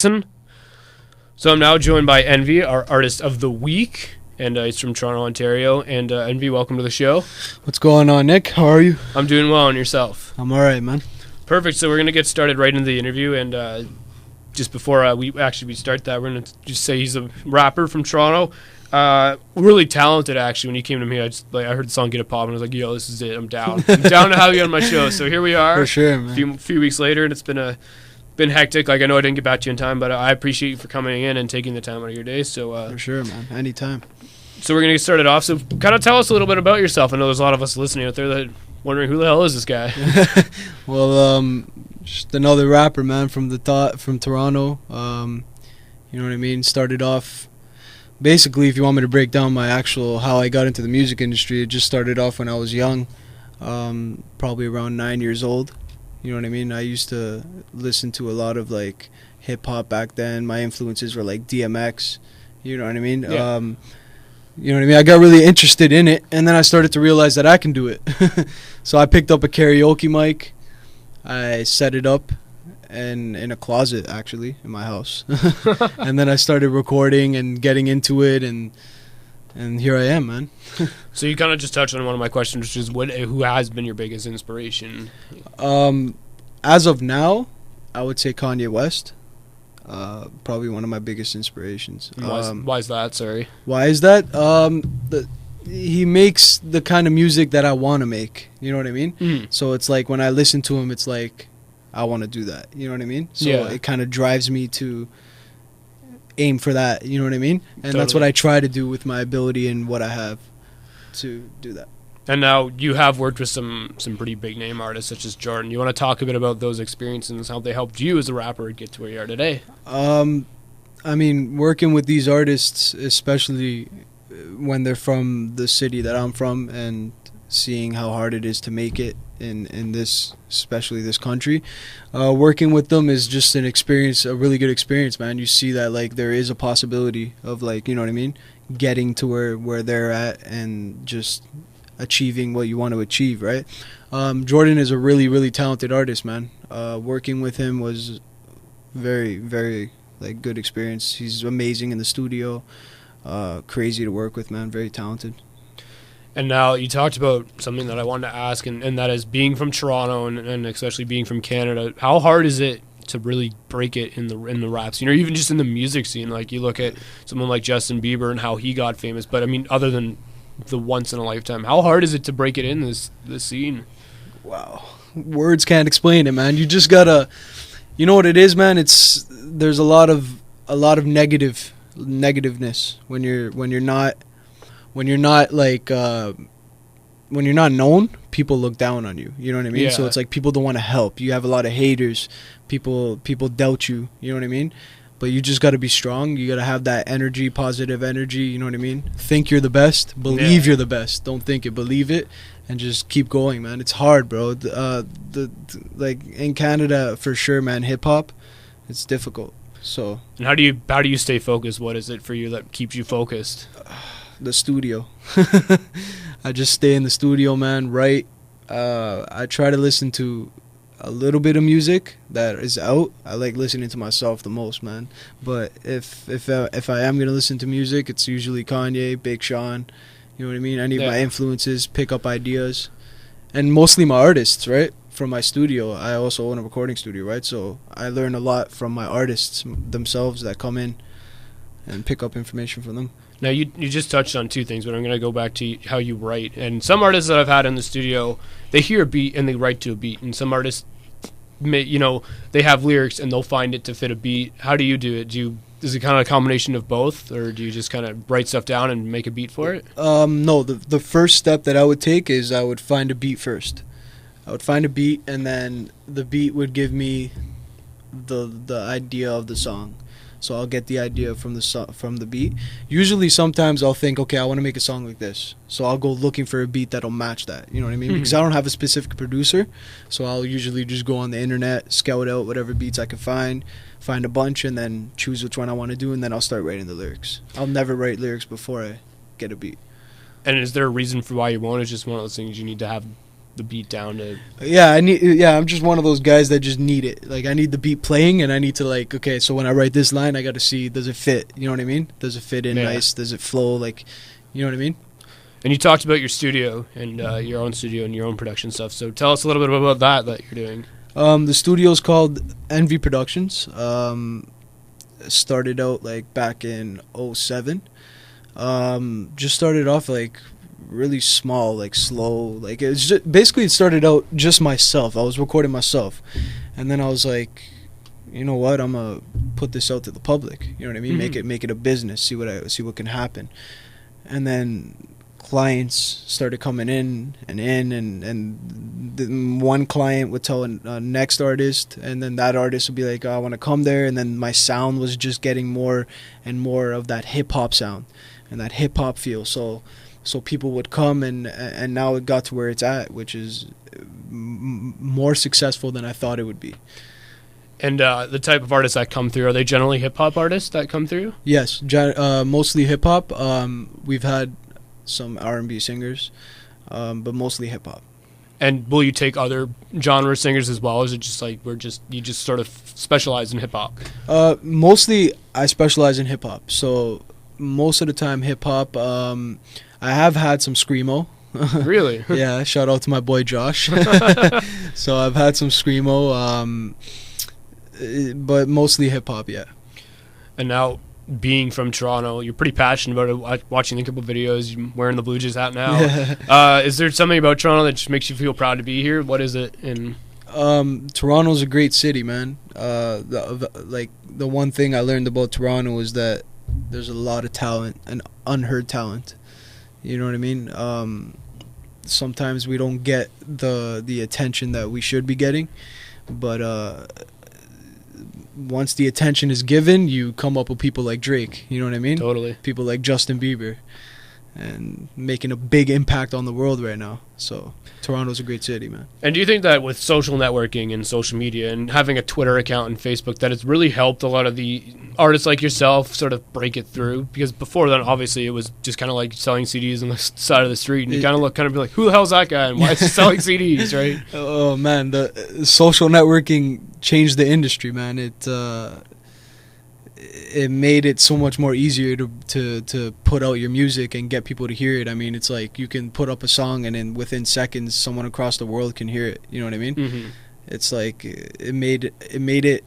So I'm now joined by Envee, our artist of the week, and he's from Toronto, Ontario. And Envee, welcome to the show. What's going on, Nick? How are you? I'm doing well, and yourself? I'm all right, man. Perfect. So we're going to get started right into the interview, and just before we start that, we're going to just say he's a rapper from Toronto. Really talented, actually. When he came to me, I heard the song Get a Pop, and I was like, yo, this is it. I'm down. I'm down to have you on my show. So here we are. For sure, man. A few weeks later, and it's been hectic. Like, I know I didn't get back to you in time, but I appreciate you for coming in and taking the time out of your day. So for sure, man. Anytime. So we're going to get started off. So kind of tell us a little bit about yourself. I know there's a lot of us listening out there that are wondering, who the hell is this guy? Well, just another rapper, man, from Toronto. You know what I mean? Started off, basically, if you want me to break down how I got into the music industry, it just started off when I was young, probably around 9 years old. You know what I mean? I used to listen to a lot of, like, hip-hop back then. My influences were, like, DMX. You know what I mean? Yeah. You know what I mean? I got really interested in it, and then I started to realize that I can do it. So I picked up a karaoke mic. I set it up in a closet, actually, in my house. And then I started recording and getting into it, and here I am, man. So you kind of just touched on one of my questions, which is who has been your biggest inspiration? As of now, I would say Kanye West. Probably one of my biggest inspirations. Why is that? Sorry. Why is that? He makes the kind of music that I want to make. You know what I mean? Mm. So it's like when I listen to him, it's like I want to do that. You know what I mean? So Yeah. it kind of drives me to aim for that. You know what I mean? And Totally. that's what I try to do with my ability and what I have to do that. And now you have worked with some pretty big name artists such as Jordan. You want to talk a bit about those experiences and how they helped you as a rapper get to where you are today? I mean, working with these artists, especially when they're from the city that I'm from, and seeing how hard it is to make it in this, especially this country, working with them is just an experience, a really good experience, man. You see that, like, there is a possibility of, like, you know what I mean, getting to where they're at and just achieving what you want to achieve, right? Jordan is a really, really talented artist, man. Working with him was very, very, like, good experience. He's amazing in the studio, crazy to work with, man. Very talented. And now you talked about something that I wanted to ask, and that is being from Toronto and especially being from Canada. How hard is it to really break it in the rap scene, or even just in the music scene? Like, you look at someone like Justin Bieber and how he got famous, but I mean, other than the once in a lifetime, how hard is it to break it in this scene? Wow, words can't explain it, man. You just gotta, you know what it is, man. There's a lot of negativeness when you're not known. People look down on you. You know what I mean? Yeah. So it's like people don't want to help. You have a lot of haters. People doubt you. You know what I mean? But you just got to be strong. You got to have that energy, positive energy. You know what I mean? Think you're the best. Believe you're the best. Don't think it. Believe it, and just keep going, man. It's hard, bro. Like in Canada, for sure, man. Hip hop, it's difficult. So. And how do you stay focused? What is it for you that keeps you focused? The studio. I just stay in the studio, man. Write. I try to listen to a little bit of music that is out. I like listening to myself the most, man. But if I am gonna listen to music, it's usually Kanye, Big Sean. You know what I mean? I need my influences, pick up ideas, and mostly my artists, right? From my studio. I also own a recording studio, right? So I learn a lot from my artists themselves that come in and pick up information from them. Now, you just touched on two things, but I'm going to go back to how you write. And some artists that I've had in the studio, they hear a beat and they write to a beat. And some artists, they have lyrics and they'll find it to fit a beat. How do you do it? Is it kind of a combination of both, or do you just kind of write stuff down and make a beat for it? No, the first step that I would take is I would find a beat first. I would find a beat, and then the beat would give me the idea of the song. So I'll get the idea from the beat. Usually, sometimes I'll think, okay, I want to make a song like this. So I'll go looking for a beat that'll match that. You know what I mean? Mm-hmm. Because I don't have a specific producer. So I'll usually just go on the internet, scout out whatever beats I can find a bunch, and then choose which one I want to do, and then I'll start writing the lyrics. I'll never write lyrics before I get a beat. And is there a reason for why you won't? It's just one of those things you need to have the beat down to. Yeah, I'm just one of those guys that just need it. Like, I need the beat playing, and I need to, like, okay, so when I write this line, I got to see, does it fit? You know what I mean? Does it fit in nice? Does it flow? Like, you know what I mean? And you talked about your studio and your own studio and your own production stuff. So tell us a little bit about that you're doing. The studio's called Envee Productions. Started out like back in '07. Just started off like really small, like slow. Like, it's just, basically it started out just myself. I was recording myself, and then I was like, you know what? I'm gonna put this out to the public. You know what I mean? Make it a business. See what can happen. And then clients started coming in, and one client would tell a next artist, and then that artist would be like, oh, I want to come there. And then my sound was just getting more and more of that hip hop sound and that hip hop feel. So people would come, and now it got to where it's at, which is more successful than I thought it would be. And the type of artists that come through, are they generally hip hop artists that come through? Yes, mostly hip hop. We've had some R&B singers, but mostly hip hop. And will you take other genre singers as well? Or is it just like you just sort of specialize in hip hop? Mostly, I specialize in hip hop. So most of the time, hip hop. I have had some screamo. Really? Yeah. Shout out to my boy Josh. So I've had some screamo, but mostly hip hop. Yeah. And now, being from Toronto, you're pretty passionate about it. Watching a couple videos, you're wearing the Blue Jays hat now. Is there something about Toronto that just makes you feel proud to be here? What is it? Toronto's a great city, man. The one thing I learned about Toronto is that there's a lot of talent and unheard talent. You know what I mean? Sometimes we don't get the attention that we should be getting, but once the attention is given, you come up with people like Drake. You know what I mean? Totally. People like Justin Bieber, and making a big impact on the world right now. So Toronto's a great city, man. And do you think that with social networking and social media and having a Twitter account and Facebook, that it's really helped a lot of the artists like yourself sort of break it through? Because before then, obviously, it was just kind of like selling CDs on the side of the street, and you kind of be like, who the hell's that guy, and why is he selling CDs, right? Oh, man, the social networking changed the industry, man. It made it so much more easier to put out your music and get people to hear it. I mean, it's like you can put up a song, and then within seconds, someone across the world can hear it. You know what I mean? Mm-hmm. It's like it made it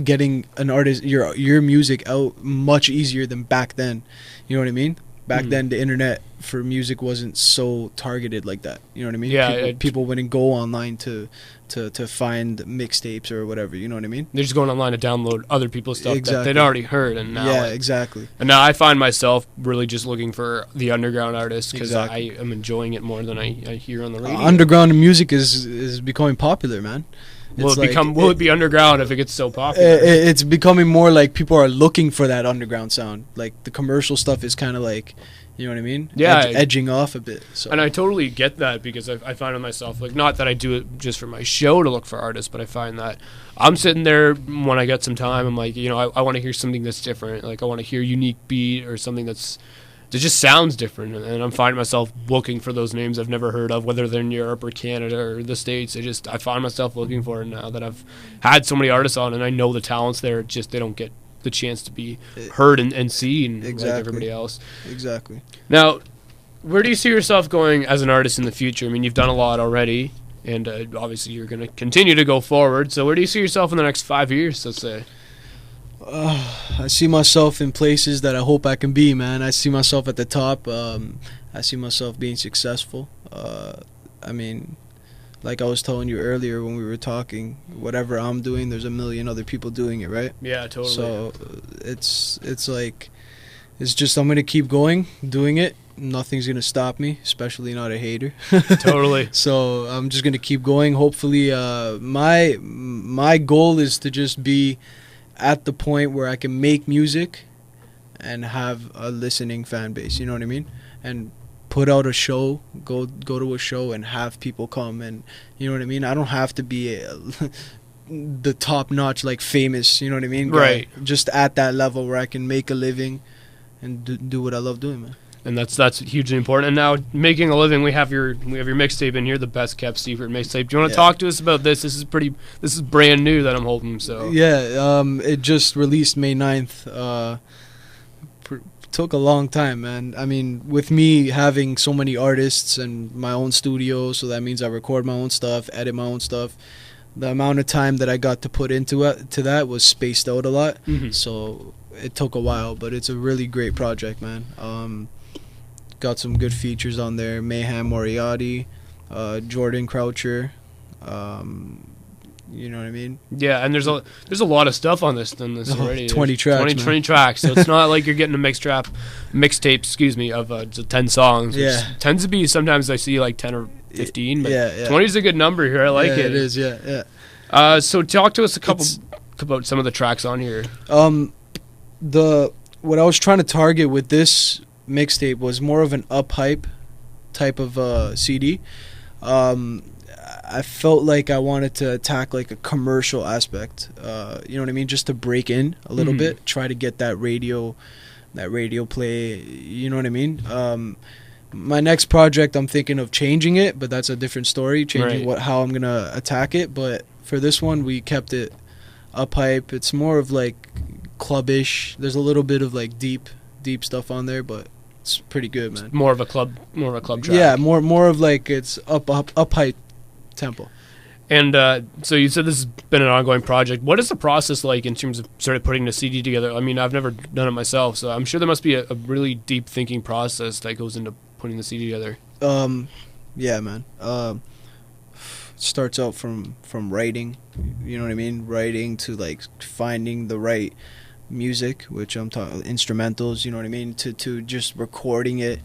getting an artist your music out much easier than back then. You know what I mean? Back then, the internet for music wasn't so targeted like that. You know what I mean? Yeah, people wouldn't go online to find mixtapes or whatever. You know what I mean? They're just going online to download other people's stuff that they'd already heard. And now, exactly. And now I find myself really just looking for the underground artists, because I am enjoying it more than I hear on the radio. Underground music is becoming popular, man. Will it be underground if it gets so popular? It's becoming more like people are looking for that underground sound. Like, the commercial stuff is kind of like, you know what I mean? Yeah. Edging off a bit. So. And I totally get that, because I find it myself, like, not that I do it just for my show to look for artists, but I find that I'm sitting there when I get some time, I'm like, you know, I want to hear something that's different. Like, I want to hear a unique beat or something that just sounds different, and I'm finding myself looking for those names I've never heard of, whether they're in Europe or Canada or the States. I find myself looking for it now that I've had so many artists on, and I know the talent's there. Just they don't get the chance to be heard and seen like everybody else. Exactly. Now, where do you see yourself going as an artist in the future? I mean, you've done a lot already, and obviously you're going to continue to go forward. So where do you see yourself in the next 5 years, let's say? I see myself in places that I hope I can be, man. I see myself at the top. I see myself being successful. I mean, like I was telling you earlier when we were talking, whatever I'm doing, there's a million other people doing it, right? Yeah, totally. So it's like, it's just, I'm going to keep going, doing it. Nothing's going to stop me, especially not a hater. Totally. So I'm just going to keep going. Hopefully, my goal is to just be at the point where I can make music and have a listening fan base, you know what I mean? And put out a show, go to a show and have people come, and you know what I mean? I don't have to be the top notch, like, famous, you know what I mean? Right. Just at that level where I can make a living and do what I love doing, man. and that's hugely important. And now making a living, we have your mixtape in here, the best kept secret mixtape. Do you want to talk to us about this? This is brand new that I'm holding. So yeah, it just released May 9th. Took a long time, man. I mean, with me having so many artists and my own studio, so that means I record my own stuff, edit my own stuff. The amount of time that I got to put into that was spaced out a lot. So it took a while, but it's a really great project, man. Got some good features on there: Mayhem Moriarty, Jordan Croucher. You know what I mean? Yeah, and there's a lot of stuff on this already. 20 tracks. 20 tracks. So it's not like you're getting a mixtape, of 10 songs. Yeah. Which tends to be, sometimes I see like 10 or 15, but yeah. 20 is a good number here. I like it. It is, yeah. So talk to us about some of the tracks on here. What I was trying to target with this mixtape was more of an up-hype type of CD. I felt like I wanted to attack like a commercial aspect, you know what I mean, just to break in a little bit, try to get that radio play, you know what I mean. My next project, I'm thinking of changing it, but that's a different story, changing how I'm gonna attack it. But for this one, we kept it up hype. It's more of like clubbish. There's a little bit of like deep stuff on there, but it's pretty good, man. More of a club track. Yeah, more of like it's up hype tempo. And so you said this has been an ongoing project. What is the process like in terms of sort of putting the CD together? I mean, I've never done it myself, so I'm sure there must be a really deep thinking process that goes into putting the CD together. Yeah, man. It starts out from writing, you know what I mean? Writing to like finding the right music, which I'm talking instrumentals, you know what I mean? To just recording it,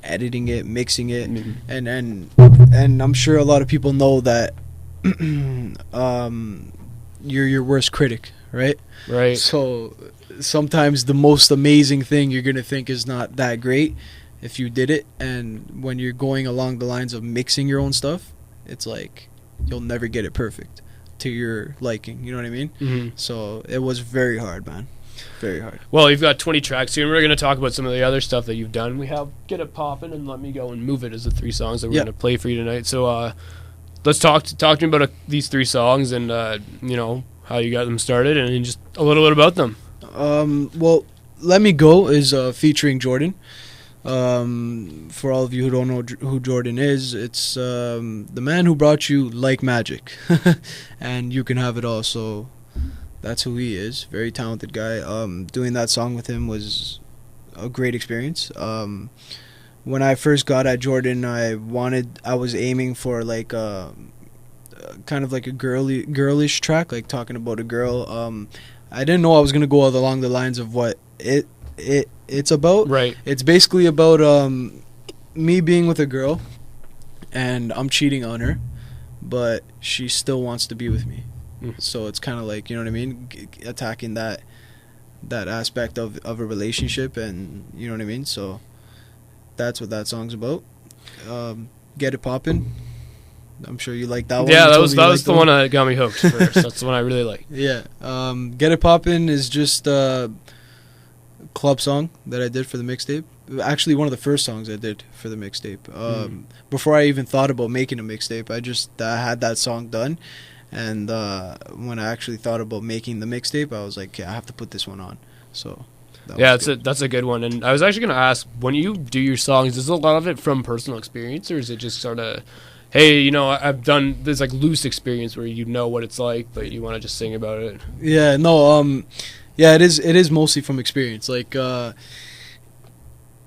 editing it, mixing it, and I'm sure a lot of people know that you're your worst critic, right? Right. So sometimes the most amazing thing you're gonna think is not that great if you did it, and when you're going along the lines of mixing your own stuff, it's like you'll never get it perfect to your liking, you know what I mean? So it was very hard, man. Very hard. Well, you've got 20 tracks here, and we're going to talk about some of the other stuff that you've done. We have Get It Poppin' and Let Me Go and Move It as the 3 songs that we're going to play for you tonight. So let's talk to me about these 3 songs and, you know, how you got them started and just a little bit about them. Well, Let Me Go is featuring Jordan. For all of you who don't know who Jordan is, it's the man who brought you Like Magic. And You Can Have It All, so that's who he is. Very talented guy. Doing that song with him was a great experience. When I first got at Jordan, I was aiming for like kind of like a girlish track, like talking about a girl. I didn't know I was gonna go along the lines of what it's about. Right. It's basically about me being with a girl, and I'm cheating on her, but she still wants to be with me. So it's kind of like, you know what I mean, attacking that aspect of a relationship, and you know what I mean. So that's what that song's about. Get It Poppin'. I'm sure you like that one. Yeah, that was the one that got me hooked first. That's the one I really like. Yeah. Get It Poppin' is just a club song that I did for the mixtape. Actually, one of the first songs I did for the mixtape. Before I even thought about making a mixtape, I had that song done. And when I actually thought about making the mixtape, I was like, yeah, I have to put this one on. So that's a good one. And I was actually going to ask, when you do your songs, is a lot of it from personal experience, or is it just sort of, hey, you know, I've done this like loose experience where you know what it's like, but you want to just sing about it? Yeah, no, yeah, it is mostly from experience. Like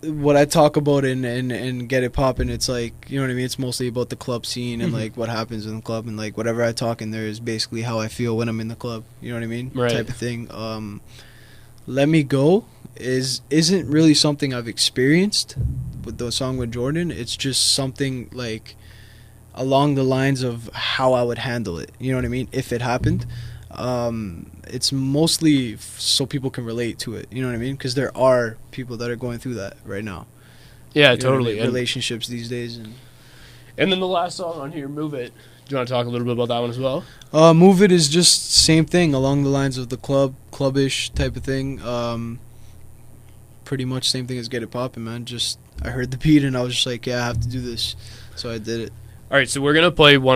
what I talk about in Get It Poppin', it's like, you know what I mean, it's mostly about the club scene and like what happens in the club, and like whatever I talk in there is basically how I feel when I'm in the club, you know what I mean? Right. Type of thing. Let Me Go isn't really something I've experienced with the song with Jordan. It's just something like along the lines of how I would handle it, you know what I mean, if it happened. It's mostly so people can relate to it, you know what I mean, because there are people that are going through that right now. Yeah, you totally. I mean? Relationships these days. And then the last song on here, Move It. Do you want to talk a little bit about that one as well? Move It is just same thing along the lines of the clubbish type of thing. pretty much same thing as Get It Poppin', man. Just I heard the beat and I was just like, yeah, I have to do this, so I did it. All right, so we're gonna play one